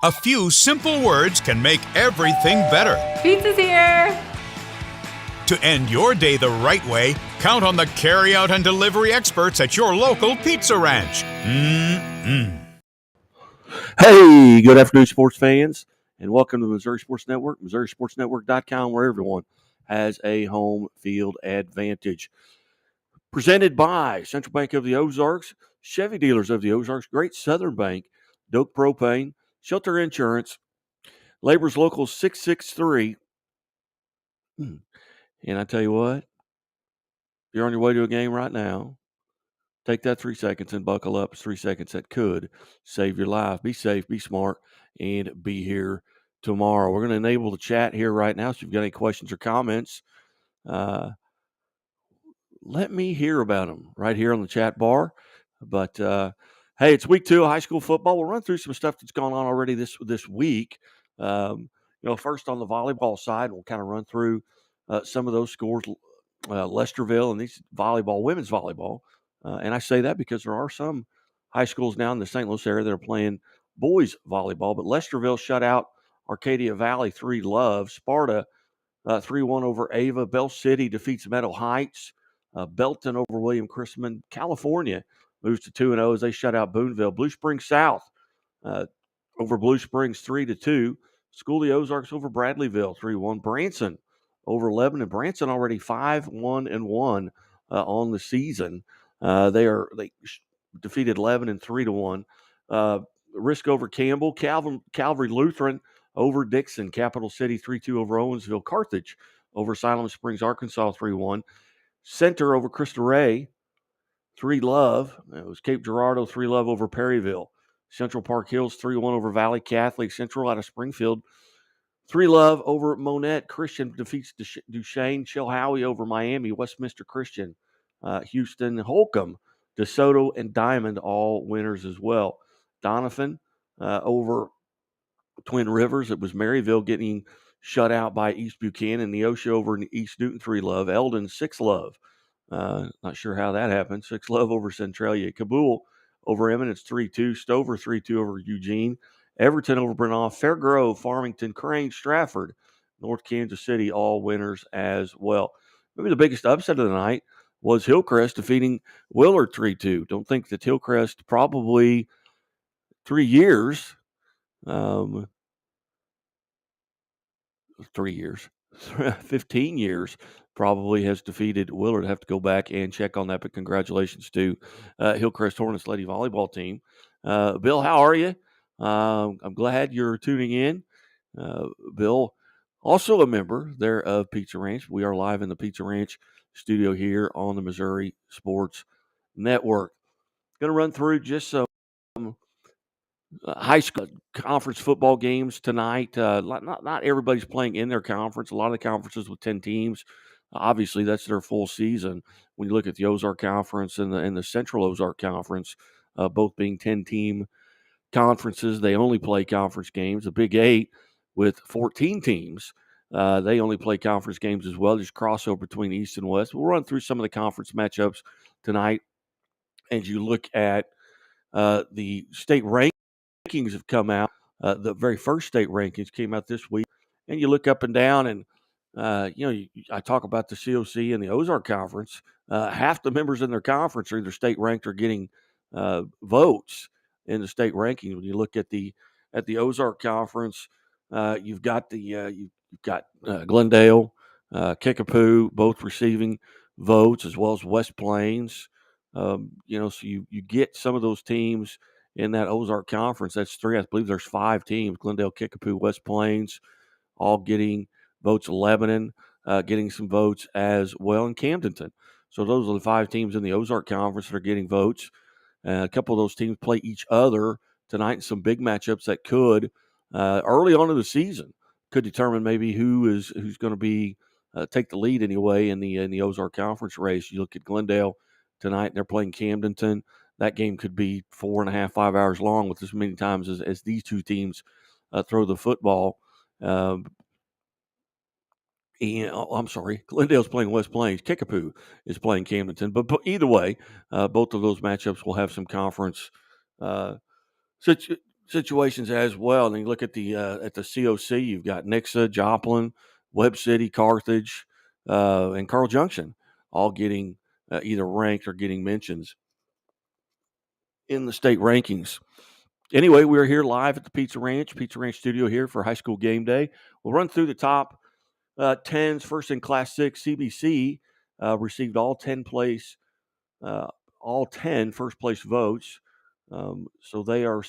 A few simple words can make everything better. Pizza's here! To end your day the right way, count on the carry-out and delivery experts at your local Pizza Ranch. Hey, good afternoon, sports fans, and welcome to the Missouri Sports Network, MissouriSportsNetwork.com, where everyone has a home field advantage. Presented by Central Bank of the Ozarks, Chevy Dealers of the Ozarks, Great Southern Bank, Doak Propane, Shelter Insurance, Labor's Local 663. And I tell you what, if you're on your way to a game right now, take that 3 seconds and buckle up. It's 3 seconds that could save your life. Be safe, be smart, and be here tomorrow. We're going to enable the chat here right now. So if you've got any questions or comments, let me hear about them right here on the chat bar. But, hey, it's week 2 of high school football. We'll run through some stuff that's gone on already this week. First on the volleyball side, we'll kind of run through some of those scores. Lesterville and these women's volleyball. And I say that because there are some high schools now in the St. Louis area that are playing boys volleyball. But Lesterville shut out Arcadia Valley 3-love. Sparta 3-1 over Ava. Bell City defeats Meadow Heights. Belton over William Chrisman. California moves to 2-0 as they shut out Boonville. Blue Springs South over Blue Springs 3-2. School of the Ozarks over Bradleyville 3-1. Branson over Lebanon. Branson already 5-1-1 on the season. They defeated Lebanon 3-1. Risk over Campbell. Calvary Lutheran over Dixon. Capital City 3-2 over Owensville. Carthage over Siloam Springs, Arkansas 3-1. Center over Cristo Rey 3-love. It was Cape Girardeau 3-love over Perryville. Central Park Hills 3-1 over Valley Catholic. Central out of Springfield 3-love over Monette. Christian defeats Duchesne. Chilhowie over Miami. Westminster Christian. Houston. Holcomb. DeSoto and Diamond all winners as well. Donovan over Twin Rivers. It was Maryville getting shut out by East Buchanan. Neosho over East Newton 3-love. Eldon 6-love. Not sure how that happened. 6-love over Centralia. Kabul over Eminence 3-2. Stover 3-2 over Eugene. Everton over Brenau. Fairgrove, Farmington, Crane, Stratford, North Kansas City, all winners as well. Maybe the biggest upset of the night was Hillcrest defeating Willard 3-2. Don't think that Hillcrest probably 3 years, 15 years probably has defeated Willard. Have to go back and check on that, but congratulations to Hillcrest Hornets Lady Volleyball team. Bill, how are you? I'm glad you're tuning in. Bill, also a member there of Pizza Ranch. We are live in the Pizza Ranch studio here on the Missouri Sports Network. Going to run through just some high school conference football games tonight. Not everybody's playing in their conference. A lot of the conferences with 10 teams, obviously that's their full season. When you look at the Ozark Conference and the Central Ozark Conference, both being 10-team conferences, they only play conference games. The Big 8 with 14 teams, they only play conference games as well. Just crossover between East and West. We'll run through some of the conference matchups tonight as you look at the state rankings have come out. The very first state rankings came out this week, and you look up and down, and I talk about the COC and the Ozark Conference. Half the members in their conference are either state ranked or getting votes in the state rankings. When you look at the Ozark Conference, you've got Glendale, Kickapoo, both receiving votes, as well as West Plains. So you get some of those teams in that Ozark Conference. That's 3. I believe there's 5 teams: Glendale, Kickapoo, West Plains, all getting votes. Lebanon getting some votes as well, and Camdenton. So those are the 5 teams in the Ozark Conference that are getting votes. A couple of those teams play each other tonight in some big matchups that could, early on in the season, could determine maybe who's going to be take the lead anyway in the Ozark Conference race. You look at Glendale tonight, and they're playing Camdenton. That game could be 4.5, 5 hours long with as many times as these two teams throw the football. I'm sorry, Glendale's playing West Plains. Kickapoo is playing Camdenton. But either way, both of those matchups will have some conference situations as well. And then you look at the COC, you've got Nixa, Joplin, Webb City, Carthage, and Carl Junction, all getting either ranked or getting mentions in the state rankings. Anyway, we're here live at the Pizza Ranch studio here for high school game day. We'll run through the top 10s. First in Class 6, CBC received all 10 first place votes. So they are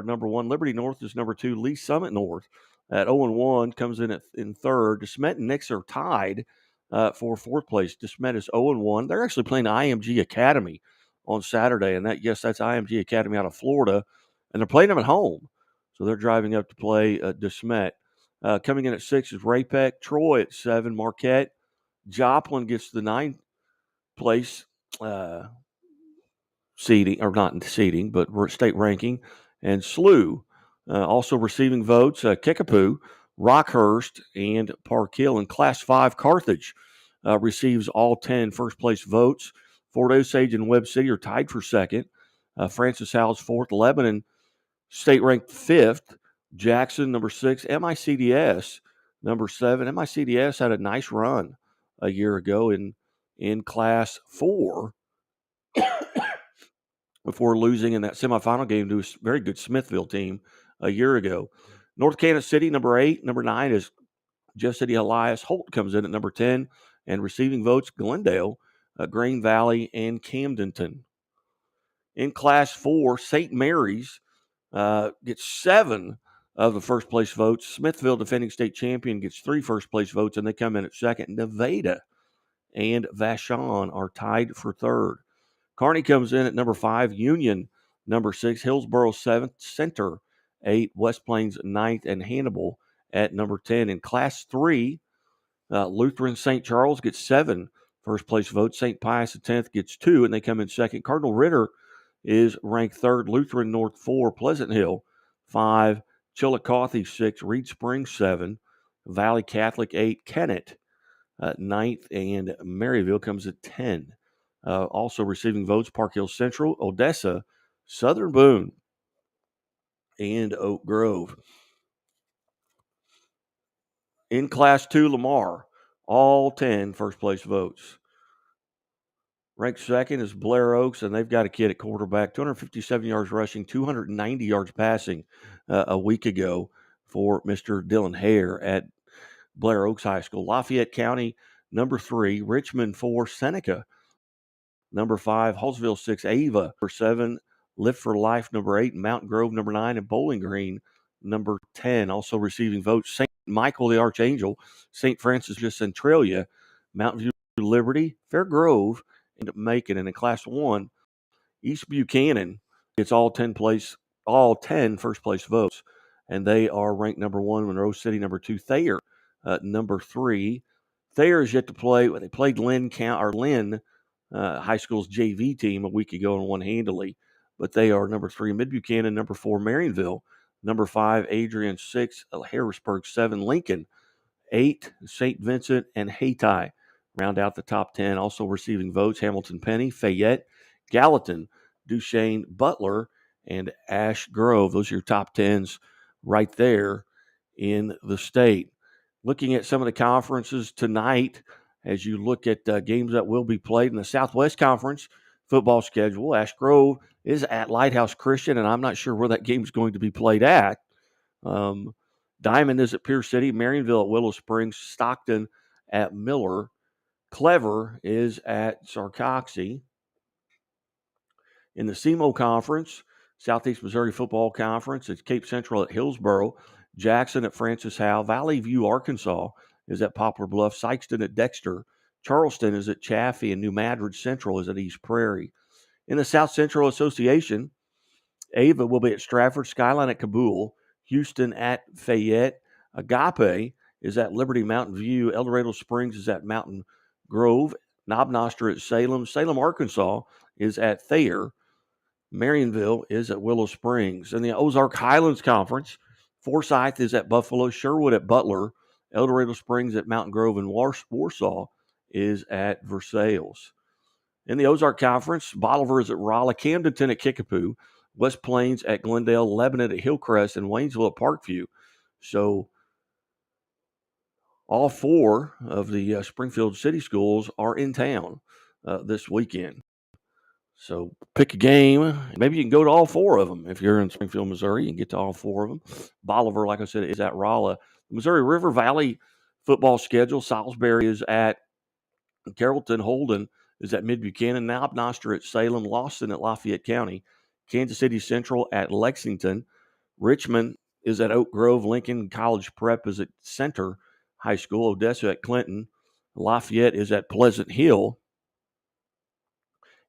number one. Liberty North is number two. Lee Summit North at 0-1 comes in third. DeSmet and Nix are tied for fourth place. DeSmet is 0-1. They're actually playing IMG Academy on Saturday, and that's IMG Academy out of Florida, and they're playing them at home. So they're driving up to play DeSmet. Coming in at 6 is Raypeck. Troy at 7. Marquette. Joplin gets the 9th place seeding, or not seeding, but state ranking. And SLU also receiving votes. Kickapoo, Rockhurst, and Park Hill. In Class 5, Carthage receives all 10 first place votes. Fort Osage and Webb City are tied for second. Francis Howell's fourth. Lebanon, state ranked fifth. Jackson, number 6. MICDS, number 7. MICDS had a nice run a year ago in Class 4 before losing in that semifinal game to a very good Smithville team a year ago. North Kansas City, number 8. Number 9 is Jeff City Elias. Holt comes in at number 10, and receiving votes, Glendale, Green Valley, and Camdenton. In Class 4, St. Mary's gets 7 of the first place votes. Smithville, defending state champion, gets 3 first place votes, and they come in at second. Nevada and Vashon are tied for third. Kearney comes in at number 5. Union, number 6. Hillsboro, 7th. Center, 8. West Plains, 9th. And Hannibal at number 10. In Class 3, Lutheran St. Charles gets 7 first place votes. St. Pius X gets 2, and they come in second. Cardinal Ritter is ranked third. Lutheran North, 4. Pleasant Hill, 5. Chillicothe, 6. Reed Springs, 7. Valley Catholic, 8. Kennett, 9th. And Maryville comes at 10. Also receiving votes, Park Hill Central, Odessa, Southern Boone, and Oak Grove. In Class 2, Lamar, all 10 first place votes. Ranked second is Blair Oaks, and they've got a kid at quarterback, 257 yards rushing, 290 yards passing a week ago for Mr. Dylan Hare at Blair Oaks High School. Lafayette County, number 3. Richmond, 4. Seneca, number 5. Hallsville, 6. Ava, number 7. Lift for Life, number 8. Mountain Grove, number 9. And Bowling Green, number 10. Also receiving votes, St. Michael the Archangel, St. Francis de Centralia, Mountain View Liberty, Fair Grove, and Macon. And in Class 1, East Buchanan gets all 10 first place votes, and they are ranked number 1. Monroe City, number 2. Thayer, number 3. Thayer is yet to play. They played Lynn High School's JV team a week ago and won handily, but they are number 3. Mid Buchanan, number 4. Marionville, number 5. Adrian, 6. Harrisburg, 7. Lincoln, 8. St. Vincent and Hayti round out the top 10. Also receiving votes, Hamilton Penny, Fayette, Gallatin, Duchesne, Butler, and Ash Grove. Those are your top 10s right there in the state. Looking at some of the conferences tonight, as you look at games that will be played in the Southwest Conference football schedule, Ash Grove is at Lighthouse Christian, and I'm not sure where that game is going to be played at. Diamond is at Pierce City, Marionville at Willow Springs, Stockton at Miller, Clever is at Sarcoxy. In the SEMO Conference, Southeast Missouri Football Conference, it's Cape Central at Hillsboro, Jackson at Francis Howell, Valley View, Arkansas is at Poplar Bluff, Sykeston at Dexter, Charleston is at Chaffee, and New Madrid Central is at East Prairie. In the South Central Association, Ava will be at Stratford, Skyline at Kabul, Houston at Fayette, Agape is at Liberty Mountain View, El Dorado Springs is at Mountain Grove, Knob Noster at Salem, Arkansas is at Thayer, Marionville is at Willow Springs. In the Ozark Highlands Conference, Forsyth is at Buffalo, Sherwood at Butler, El Dorado Springs at Mountain Grove, and Warsaw is at Versailles. In the Ozark Conference, Bolivar is at Rolla, Camdenton at Kickapoo, West Plains at Glendale, Lebanon at Hillcrest, and Waynesville at Parkview. So all 4 of the Springfield City schools are in town this weekend. So pick a game. Maybe you can go to all 4 of them. If you're in Springfield, Missouri, you can get to all 4 of them. Bolivar, like I said, is at Rolla. Missouri River Valley football schedule. Salisbury is at Carrollton. Holden is at Mid-Buchanan. Knob Noster at Salem. Lawson at Lafayette County. Kansas City Central at Lexington. Richmond is at Oak Grove. Lincoln College Prep is at Center High School. Odessa at Clinton. Lafayette is at Pleasant Hill.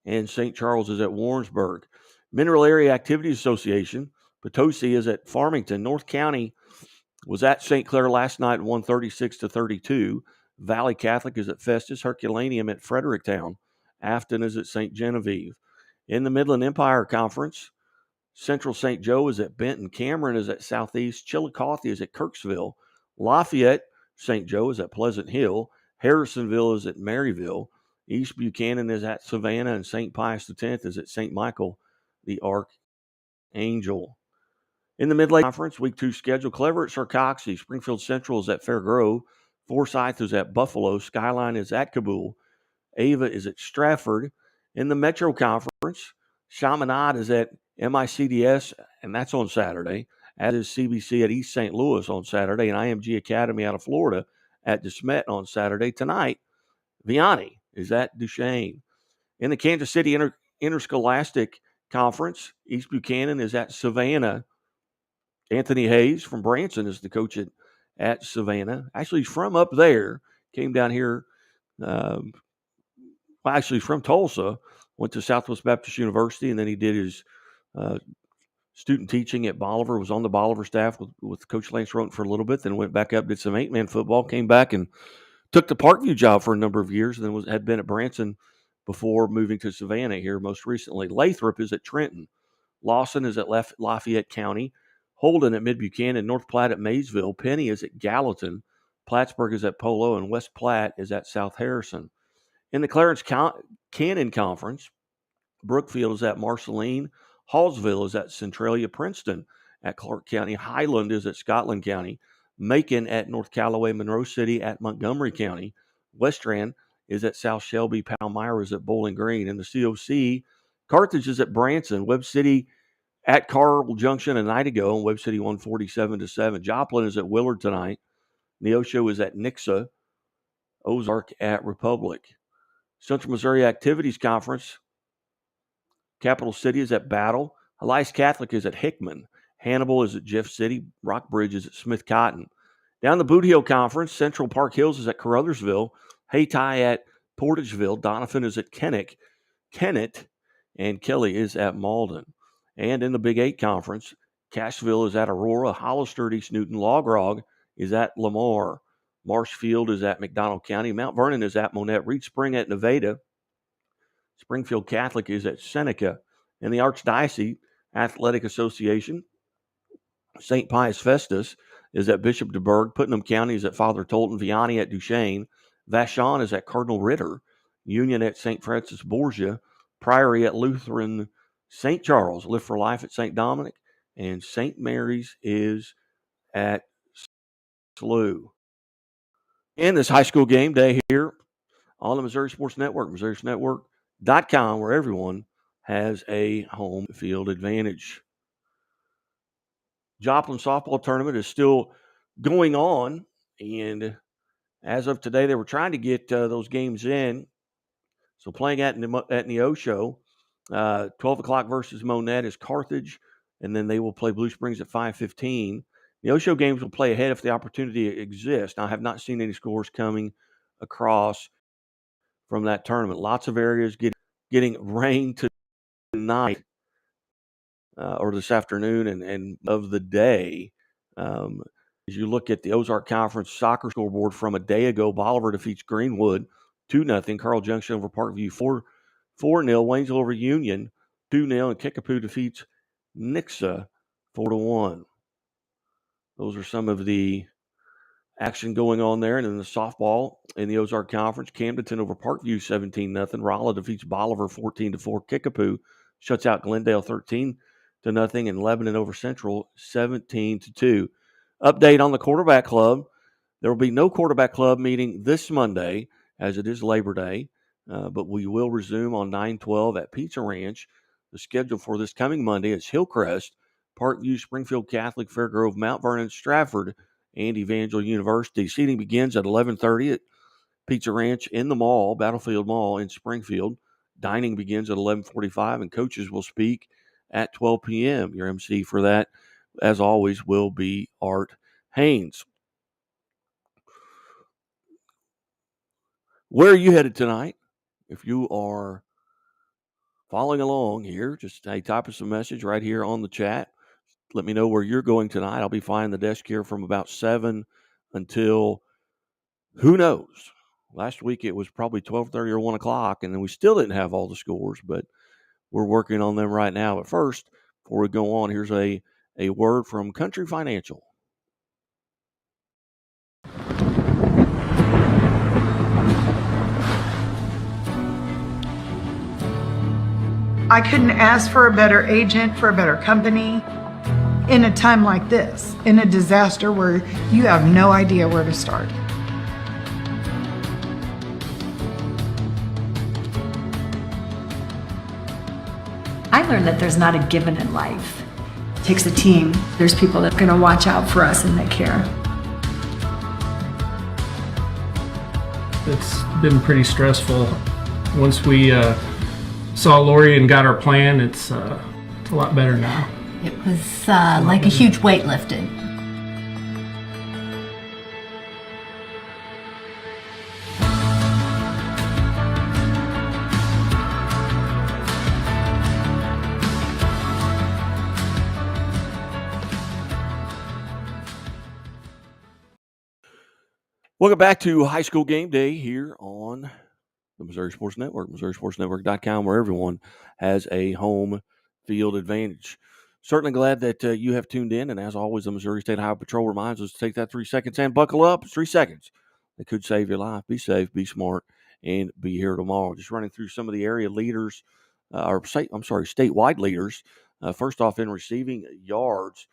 And St. Charles is at Warrensburg. Mineral Area Activities Association, Potosi is at Farmington. North County was at St. Clair last night, 136-32. Valley Catholic is at Festus. Herculaneum at Fredericktown. Afton is at St. Genevieve. In the Midland Empire Conference, Central St. Joe is at Benton. Cameron is at Southeast. Chillicothe is at Kirksville. Lafayette St. Joe is at Pleasant Hill. Harrisonville is at Maryville. East Buchanan is at Savannah, and St. Pius X is at St. Michael the Archangel. In the Mid-Lake Conference, Week 2 schedule, Clever at Sarcoxy. Springfield Central is at Fair Grove. Forsyth is at Buffalo. Skyline is at Kabul. Ava is at Stratford. In the Metro Conference, Chaminade is at MICDS, and that's on Saturday, as is CBC at East St. Louis on Saturday, and IMG Academy out of Florida at DeSmet on Saturday. Tonight, Vianney is at Duchesne. In the Kansas City Interscholastic Conference, East Buchanan is at Savannah. Anthony Hayes from Branson is the coach at Savannah. Actually, he's from up there, came down here, actually from Tulsa, went to Southwest Baptist University, and then he did his student teaching at Bolivar, was on the Bolivar staff with Coach Lance Roten for a little bit, then went back up, did some 8-man football, came back and took the Parkview job for a number of years, and then had been at Branson before moving to Savannah here most recently. Lathrop is at Trenton. Lawson is at Lafayette County. Holden at Mid-Buchanan. North Platte at Maysville. Penny is at Gallatin. Plattsburgh is at Polo, and West Platte is at South Harrison. In the Clarence Cannon Conference, Brookfield is at Marceline. Hallsville is at Centralia. Princeton at Clark County. Highland is at Scotland County. Macon at North Callaway. Monroe City at Montgomery County. Westran is at South Shelby. Palmyra is at Bowling Green. In the COC, Carthage is at Branson. Webb City at Carl Junction a night ago, and Webb City won 47-7. Joplin is at Willard tonight. Neosho is at Nixa. Ozark at Republic. Central Missouri Activities Conference, Capital City is at Battle. Elias Catholic is at Hickman. Hannibal is at Jeff City. Rockbridge is at Smith Cotton. Down the Boot Hill Conference, Central Park Hills is at Caruthersville. Hayti at Portageville. Donovan is at Kennett, and Kelly is at Malden. And in the Big 8 Conference, Cashville is at Aurora. Hollister at East Newton. Log Rog is at Lamar. Marshfield is at McDonald County. Mount Vernon is at Monette. Reed Spring at Nevada. Springfield Catholic is at Seneca. In the Archdiocese Athletic Association, St. Pius Festus is at Bishop DeBerg. Putnam County is at Father Tolton. Vianney at Duchesne. Vashon is at Cardinal Ritter. Union at St. Francis Borgia. Priory at Lutheran St. Charles. Live for Life at St. Dominic. And St. Mary's is at SLU. In this high school game day here on the Missouri Sports Network, MissouriSportsNetwork.com, where everyone has a home field advantage. Joplin softball tournament is still going on, and as of today, they were trying to get those games in. So playing at Neosho, 12 o'clock versus Monette is Carthage, and then they will play Blue Springs at 5:15. Neosho games will play ahead if the opportunity exists. Now, I have not seen any scores coming across from that tournament. Lots of areas getting rain tonight or this afternoon and of the day. As you look at the Ozark Conference soccer scoreboard from a day ago, Bolivar defeats Greenwood 2-0. Carl Junction over Parkview 4-0. Waynesville over Union 2-0. And Kickapoo defeats Nixa 4-1. Those are some of the action going on there. And then the softball in the Ozark Conference, Camdenton over Parkview 17-0. Rolla defeats Bolivar 14-4. Kickapoo shuts out Glendale 13-0. 17-0, and Lebanon over Central 17-2. Update on the quarterback club. There will be no quarterback club meeting this Monday, as it is Labor Day, but we will resume on 9/12 at Pizza Ranch. The schedule for this coming Monday is Hillcrest, Parkview, Springfield Catholic, Fairgrove, Mount Vernon, Stratford, and Evangel University. Seating begins at 11:30 at Pizza Ranch in the mall, Battlefield Mall in Springfield. Dining begins at 11:45, and coaches will speak at 12 p.m. Your MC for that, as always, will be Art Haynes. Where are you headed tonight? If you are following along here, just type us a message right here on the chat. Let me know where you're going tonight. I'll be flying the desk here from about 7 until who knows. Last week it was probably 12:30 or 1 o'clock, and then we still didn't have all the scores, but we're working on them right now. But first, before we go on, here's a word from Country Financial. I couldn't ask for a better agent, for a better company in a time like this, in a disaster where you have no idea where to start. I learned that there's not a given in life. It takes a team. There's people that are going to watch out for us and that care. It's been pretty stressful. Once we saw Lori and got our plan, it's a lot better now. It was like a huge weight lifted. Welcome back to High School Game Day here on the Missouri Sports Network, MissouriSportsNetwork.com, where everyone has a home field advantage. Certainly glad that you have tuned in, and as always, the Missouri State Highway Patrol reminds us to take that 3 seconds and buckle up. It's 3 seconds. It could save your life. Be safe, be smart, and be here tomorrow. Just running through some of the area leaders, statewide leaders. First off, in receiving yards,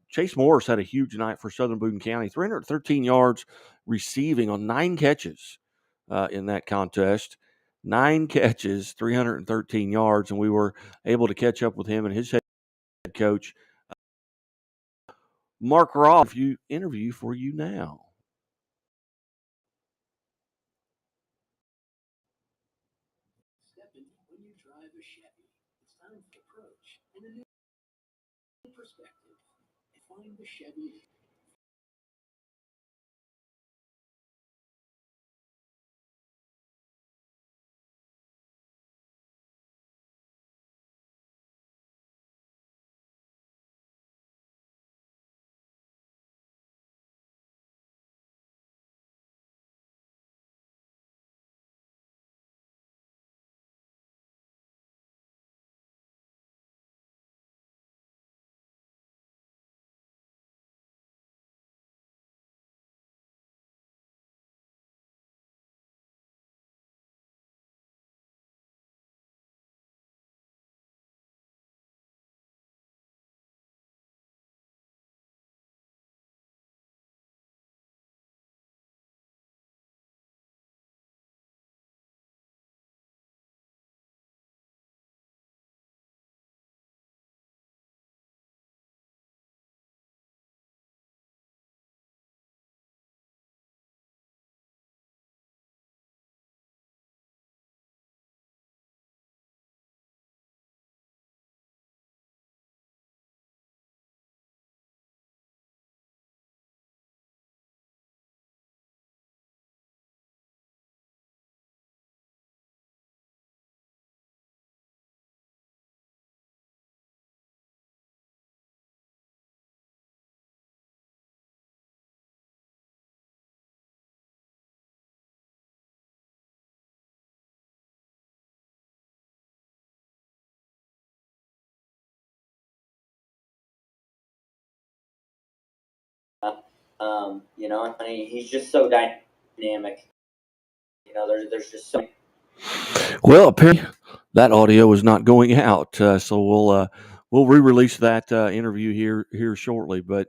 Chase Morris had a huge night for Southern Boone County, 313 yards receiving on 9 catches in that contest. 9 catches, 313 yards, and we were able to catch up with him and his head coach, Mark Roth. Interview for you now. When you drive a Chevy, it's time for approach and a new perspective. Find the Chevy. And he's just so dynamic. There's just so. Well, apparently that audio is not going out, so we'll re-release that interview here shortly. But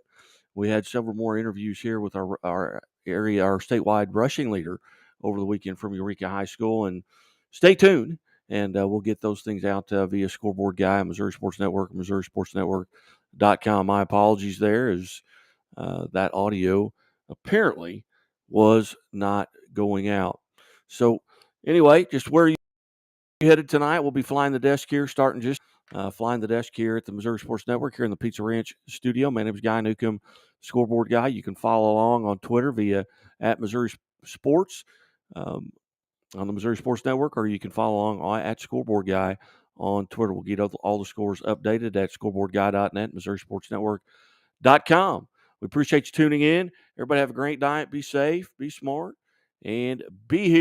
we had several more interviews here with our statewide rushing leader over the weekend from Eureka High School. And stay tuned, and we'll get those things out via Scoreboard Guy, Missouri Sports Network, MissouriSportsNetwork.com. My apologies there, as that audio apparently was not going out. So anyway, just where you headed tonight? We'll be flying the desk here, starting just flying the desk here at the Missouri Sports Network here in the Pizza Ranch studio. My name is Guy Newcomb, Scoreboard Guy. You can follow along on Twitter via at Missouri Sports on the Missouri Sports Network, or you can follow along at Scoreboard Guy on Twitter. We'll get all the scores updated at scoreboardguy.net, MissouriSportsNetwork.com. We appreciate you tuning in. Everybody have a great night. Be safe, be smart, and be here.